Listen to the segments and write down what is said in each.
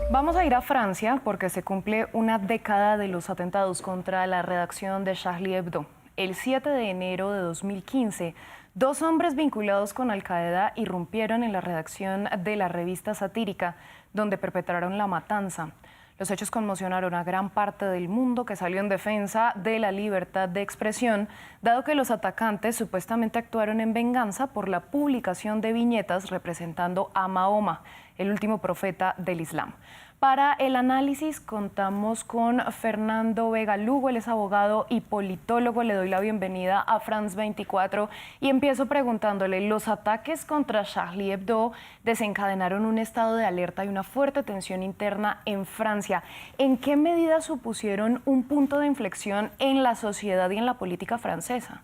Vamos a ir a Francia porque se cumple una década de los atentados contra la redacción de Charlie Hebdo. El 7 de enero de 2015, dos hombres vinculados con Al-Qaeda irrumpieron en la redacción de la revista satírica, donde perpetraron la matanza. Los hechos conmocionaron a gran parte del mundo que salió en defensa de la libertad de expresión, dado que los atacantes supuestamente actuaron en venganza por la publicación de viñetas representando a Mahoma, el último profeta del Islam. Para el análisis contamos con Fernando Vega Lugo, él es abogado y politólogo. Le doy la bienvenida a France 24 y empiezo preguntándole: los ataques contra Charlie Hebdo desencadenaron un estado de alerta y una fuerte tensión interna en Francia. ¿En qué medida supusieron un punto de inflexión en la sociedad y en la política francesa?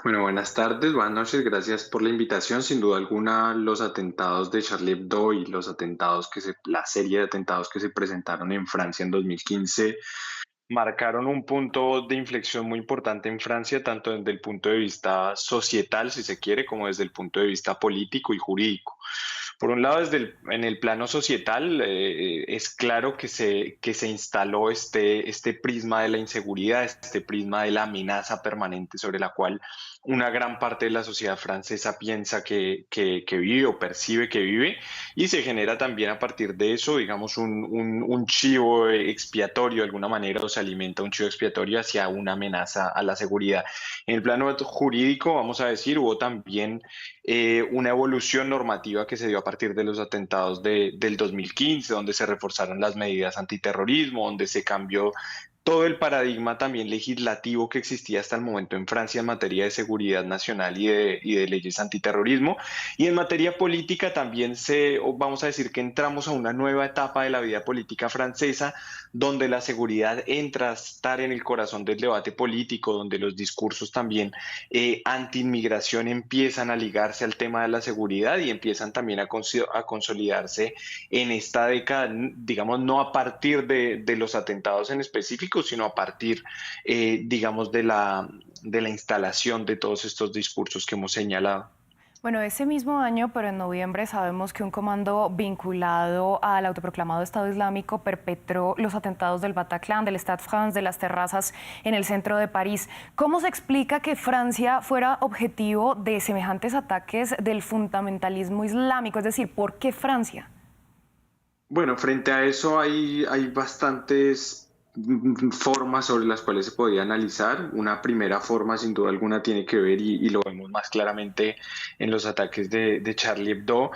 Bueno, buenas tardes, buenas noches, gracias por la invitación. Sin duda alguna, los atentados de Charlie Hebdo y la serie de atentados que se presentaron en Francia en 2015 marcaron un punto de inflexión muy importante en Francia, tanto desde el punto de vista societal, si se quiere, como desde el punto de vista político y jurídico. Por un lado, en el plano societal, es claro que se instaló este prisma de la inseguridad, este prisma de la amenaza permanente sobre la cual una gran parte de la sociedad francesa piensa que vive o percibe que vive, y se genera también a partir de eso, digamos, un chivo expiatorio de alguna manera, o se alimenta un chivo expiatorio hacia una amenaza a la seguridad. En el plano jurídico, vamos a decir, hubo también una evolución normativa que se dio a partir de los atentados del 2015, donde se reforzaron las medidas antiterrorismo, donde se cambió todo el paradigma también legislativo que existía hasta el momento en Francia en materia de seguridad nacional y de leyes antiterrorismo. Y en materia política también vamos a decir que entramos a una nueva etapa de la vida política francesa, donde la seguridad entra a estar en el corazón del debate político, donde los discursos también anti-inmigración empiezan a ligarse al tema de la seguridad y empiezan también a consolidarse en esta década, digamos, no a partir de los atentados en específico, sino a partir, digamos, de la instalación de todos estos discursos que hemos señalado. Bueno, ese mismo año, pero en noviembre, sabemos que un comando vinculado al autoproclamado Estado Islámico perpetró los atentados del Bataclan, del Stade France, de las terrazas en el centro de París. ¿Cómo se explica que Francia fuera objetivo de semejantes ataques del fundamentalismo islámico? Es decir, ¿por qué Francia? Bueno, frente a eso hay bastantes formas sobre las cuales se podía analizar. Una primera forma, sin duda alguna, tiene que ver, y lo vemos más claramente en los ataques de Charlie Hebdo,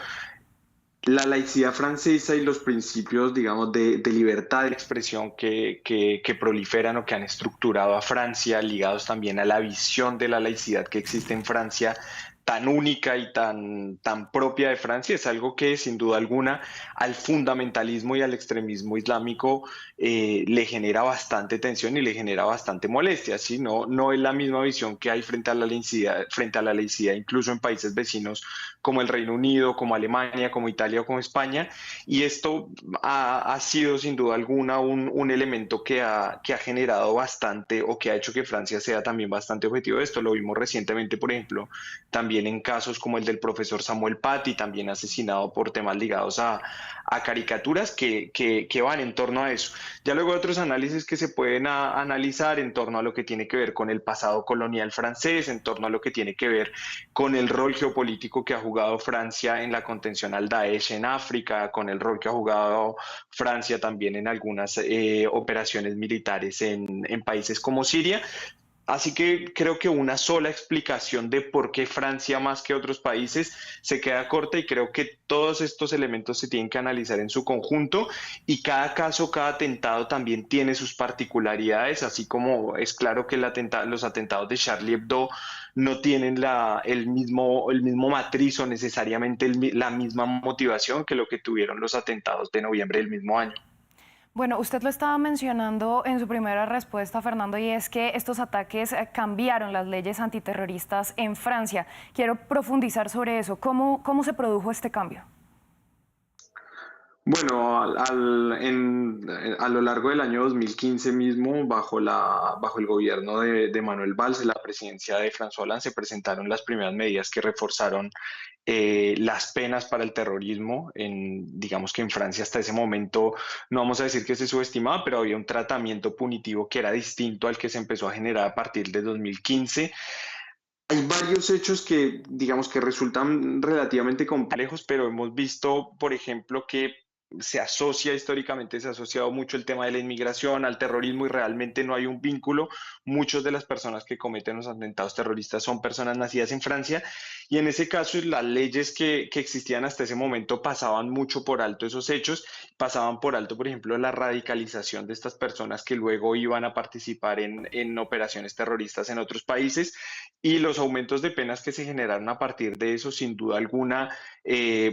la laicidad francesa y los principios, digamos, de libertad de expresión que proliferan o que han estructurado a Francia, ligados también a la visión de la laicidad que existe en Francia, tan única y tan propia de Francia, es algo que sin duda alguna al fundamentalismo y al extremismo islámico le genera bastante tensión y le genera bastante molestia, ¿sí? No es la misma visión que hay frente a la laicidad incluso en países vecinos como el Reino Unido, como Alemania, como Italia o como España, y esto ha sido sin duda alguna un elemento que ha generado bastante, o que ha hecho que Francia sea también bastante objetivo de esto. Lo vimos recientemente, por ejemplo, también en casos como el del profesor Samuel Paty, también asesinado por temas ligados a caricaturas que van en torno a eso. Ya luego hay otros análisis que se pueden analizar en torno a lo que tiene que ver con el pasado colonial francés, en torno a lo que tiene que ver con el rol geopolítico que ha jugado Francia en la contención al Daesh en África, con el rol que ha jugado Francia también en algunas operaciones militares en países como Siria. Así que creo que una sola explicación de por qué Francia más que otros países se queda corta, y creo que todos estos elementos se tienen que analizar en su conjunto, y cada caso, cada atentado también tiene sus particularidades, así como es claro que los atentados de Charlie Hebdo no tienen el mismo matriz o necesariamente la misma motivación que lo que tuvieron los atentados de noviembre del mismo año. Bueno, usted lo estaba mencionando en su primera respuesta, Fernando, y es que estos ataques cambiaron las leyes antiterroristas en Francia. Quiero profundizar sobre eso. ¿Cómo se produjo este cambio? Bueno, a lo largo del año 2015 mismo, bajo el gobierno de Manuel Valls, la presidencia de François Hollande, se presentaron las primeras medidas que reforzaron las penas para el terrorismo. Digamos que en Francia hasta ese momento, no vamos a decir que se subestimaba, pero había un tratamiento punitivo que era distinto al que se empezó a generar a partir de 2015. Hay varios hechos que, digamos, que resultan relativamente complejos, pero hemos visto, por ejemplo, que históricamente se ha asociado mucho el tema de la inmigración al terrorismo y realmente no hay un vínculo. Muchas de las personas que cometen los atentados terroristas son personas nacidas en Francia y en ese caso las leyes que existían hasta ese momento pasaban mucho por alto esos hechos, pasaban por alto, por ejemplo, la radicalización de estas personas que luego iban a participar en operaciones terroristas en otros países y los aumentos de penas que se generaron a partir de eso, sin duda alguna,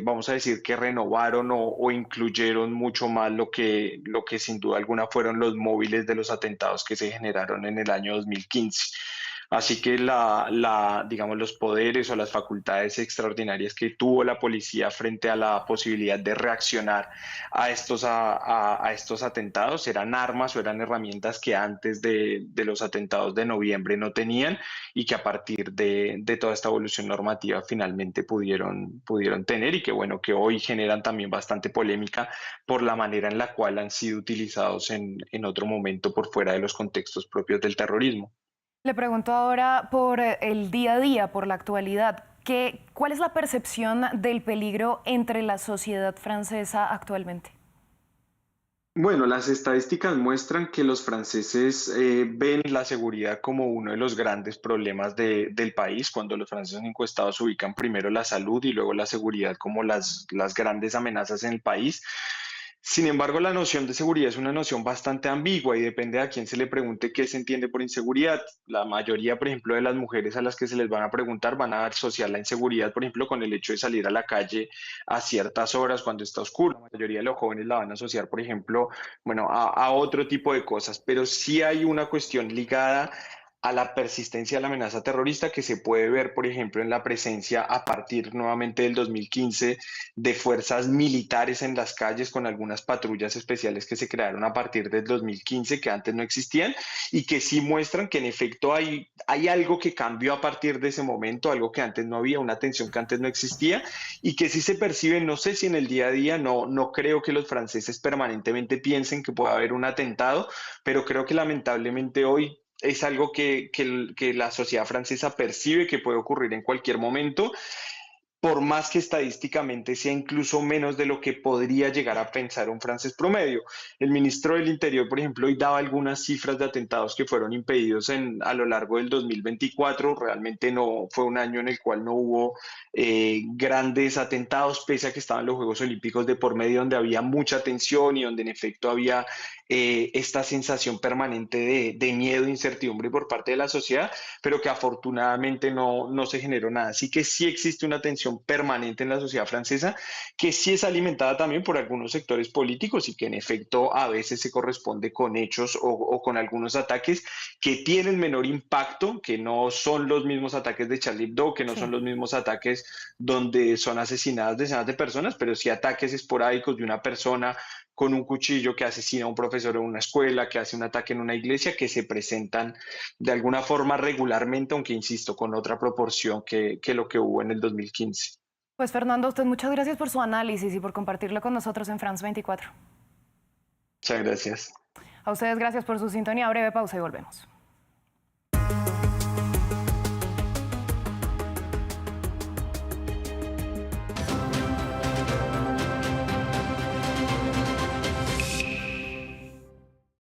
vamos a decir que renovaron o incluyeron mucho más lo que sin duda alguna fueron los móviles de los atentados que se generaron en el año 2015. Así que digamos, los poderes o las facultades extraordinarias que tuvo la policía frente a la posibilidad de reaccionar a estos atentados eran armas o eran herramientas que antes de los atentados de noviembre no tenían y que a partir de toda esta evolución normativa finalmente pudieron tener y que bueno, que hoy generan también bastante polémica por la manera en la cual han sido utilizados en otro momento por fuera de los contextos propios del terrorismo. Le pregunto ahora por el día a día, por la actualidad. ¿Cuál es la percepción del peligro entre la sociedad francesa actualmente? Bueno, las estadísticas muestran que los franceses ven la seguridad como uno de los grandes problemas del país. Cuando los franceses encuestados ubican primero la salud y luego la seguridad como las grandes amenazas en el país. Sin embargo, la noción de seguridad es una noción bastante ambigua y depende de a quién se le pregunte qué se entiende por inseguridad. La mayoría, por ejemplo, de las mujeres a las que se les van a preguntar van a asociar la inseguridad, por ejemplo, con el hecho de salir a la calle a ciertas horas cuando está oscuro. La mayoría de los jóvenes la van a asociar, por ejemplo, bueno, a otro tipo de cosas, pero sí hay una cuestión ligada a la persistencia de la amenaza terrorista que se puede ver, por ejemplo, en la presencia a partir nuevamente del 2015 de fuerzas militares en las calles con algunas patrullas especiales que se crearon a partir del 2015 que antes no existían y que sí muestran que en efecto hay algo que cambió a partir de ese momento, algo que antes no había, una tensión que antes no existía y que sí se percibe, no sé si en el día a día, no creo que los franceses permanentemente piensen que puede haber un atentado, pero creo que lamentablemente hoy es algo que la sociedad francesa percibe que puede ocurrir en cualquier momento, por más que estadísticamente sea incluso menos de lo que podría llegar a pensar un francés promedio. El ministro del Interior, por ejemplo, hoy daba algunas cifras de atentados que fueron impedidos a lo largo del 2024. Realmente no fue un año en el cual no hubo grandes atentados, pese a que estaban los Juegos Olímpicos de por medio, donde había mucha tensión y donde en efecto había esta sensación permanente de miedo e incertidumbre por parte de la sociedad, pero que afortunadamente no se generó nada. Así que sí existe una tensión permanente en la sociedad francesa, que sí es alimentada también por algunos sectores políticos y que en efecto a veces se corresponde con hechos o con algunos ataques que tienen menor impacto, que no son los mismos ataques de Charlie Hebdo, que no son Sí. los mismos ataques donde son asesinadas decenas de personas, pero sí ataques esporádicos de una persona con un cuchillo que asesina a un profesor en una escuela, que hace un ataque en una iglesia, que se presentan de alguna forma regularmente, aunque insisto, con otra proporción que lo que hubo en el 2015. Pues Fernando, a usted muchas gracias por su análisis y por compartirlo con nosotros en France 24. Muchas gracias. A ustedes gracias por su sintonía. Breve pausa y volvemos.